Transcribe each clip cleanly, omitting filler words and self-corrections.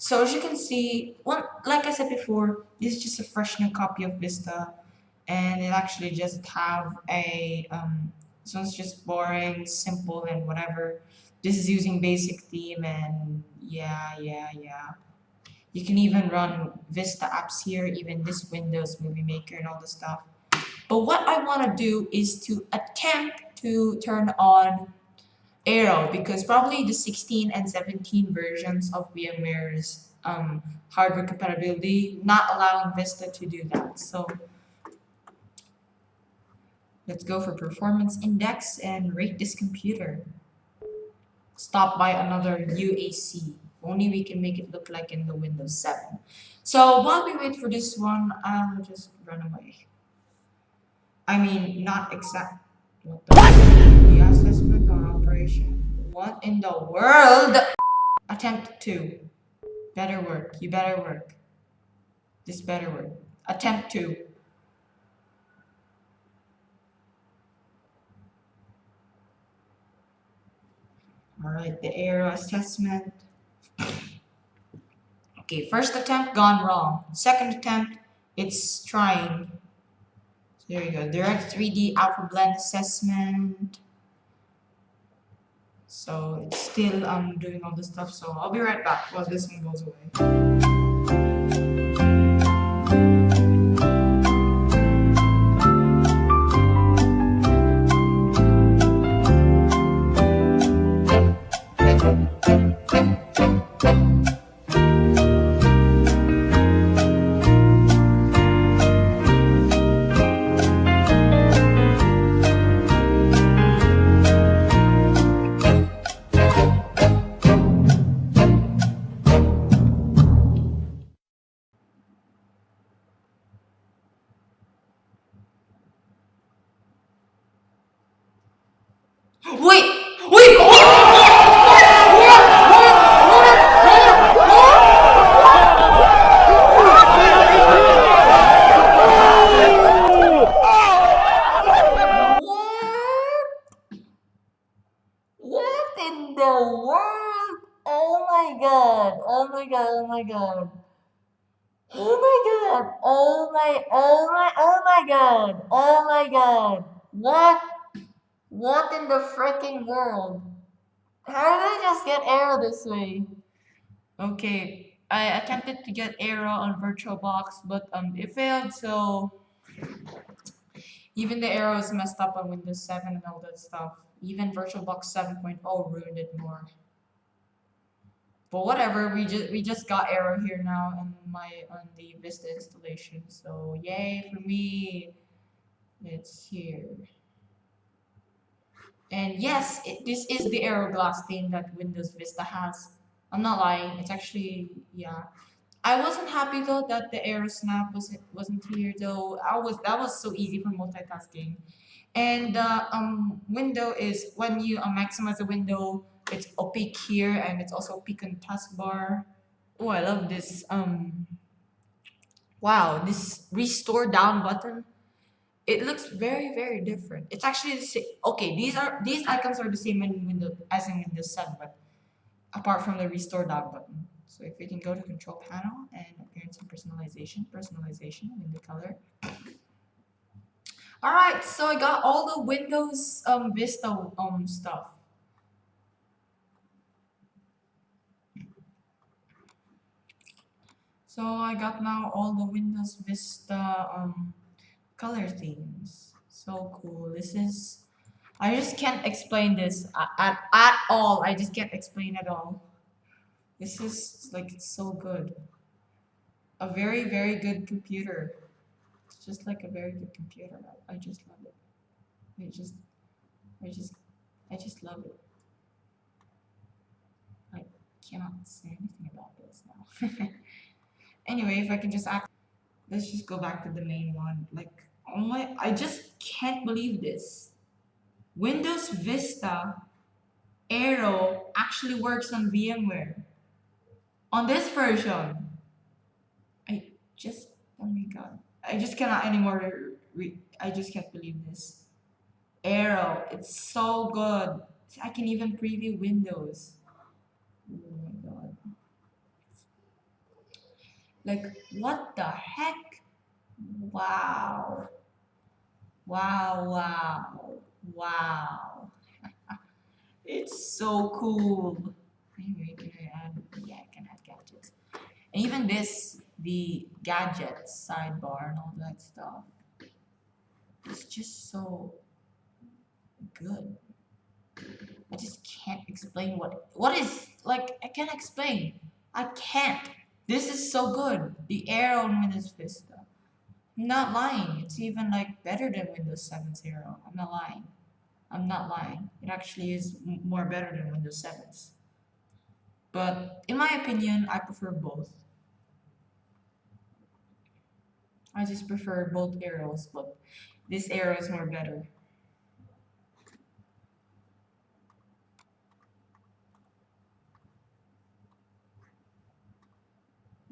So as you can see, like I said before, this is just a fresh new copy of Vista, and it actually just have a so it's just boring, simple, and whatever. This is using basic theme, and yeah. You can even run Vista apps here, even this Windows Movie Maker and all the stuff. But what I want to do is to attempt to turn on Aero, because probably the 16 and 17 versions of VMware's hardware compatibility not allowing Vista to do that. So let's go for performance index and rate this computer. Stop by another UAC. Only we can make it look like in the Windows 7. So while we wait for this one, I'll just run away. I mean, not exact. What the assessment on operation? What in the world? Attempt 2. Better work. You better work. This better work. Attempt 2. Alright, the Aero assessment. Okay, first attempt gone wrong. Second attempt, it's trying. So there you go. Direct 3D alpha blend assessment. So it's still doing all this stuff. So I'll be right back while this one goes away. Wait! Wait! What in the world? Oh my god! Oh my god! Oh my god! Oh my god! Oh my god! Oh my god! What? What in the freaking world? How did I just get Aero this way? Okay, I attempted to get Aero on VirtualBox, but it failed. So even the Aero is messed up on Windows 7 and all that stuff. Even VirtualBox 7.0 ruined it more. But whatever, we just got Aero here now on the Vista installation. So yay for me! It's here. And yes, this is the Aero glass theme that Windows Vista has. I'm not lying. It's actually, yeah. I wasn't happy though that the Aero snap wasn't here though. That was so easy for multitasking. And the window is when you maximize the window, it's opaque here and it's also opaque on taskbar. Oh, I love this. Wow, this restore down button. It looks very different. It's actually the same. Okay, these icons are the same in Windows as in Windows 7, but apart from the restore down button. So if we can go to control panel and appearance and personalization in the color. All right, so I got all the Windows Vista stuff. So I got now all the Windows Vista color themes. So cool. This is, I just can't explain this at all. I just can't explain it all. This is like it's so good. A very good computer. It's just like a very good computer. I just love it. I just I just I just love it. I cannot say anything about this now. Anyway, if I can just act, let's just go back to the main one. Like, oh my, I just can't believe this. Windows Vista Aero actually works on VMware. On this version. I just, oh my god. I just cannot anymore. I just can't believe this. Aero, it's so good. I can even preview Windows. Oh my god. Like, what the heck? Wow. Wow, wow, wow. It's so cool. Anyway, can I add? Yeah, I can add gadgets. And even this, the gadgets, sidebar, and all that stuff. It's just so good. I just can't explain what is like. I can't explain. I can't. This is so good. The Aero on Windows Vista. I'm not lying. It's even like better than Windows 7's Aero. I'm not lying. I'm not lying. It actually is more better than Windows 7's. But in my opinion, I prefer both. I just prefer both Aeros, but this Aero is more better.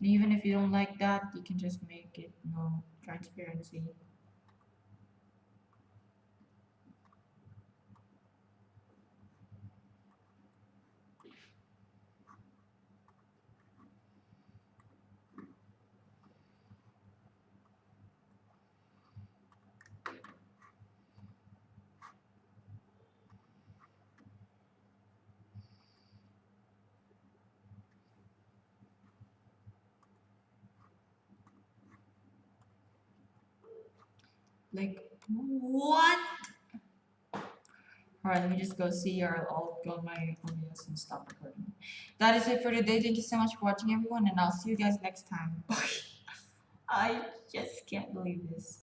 Even if you don't like that, you can just make it no transparency. Like, what? Alright, let me just go see, or I'll go on my OBS and stop recording. That is it for today. Thank you so much for watching, everyone, and I'll see you guys next time. I just can't believe this.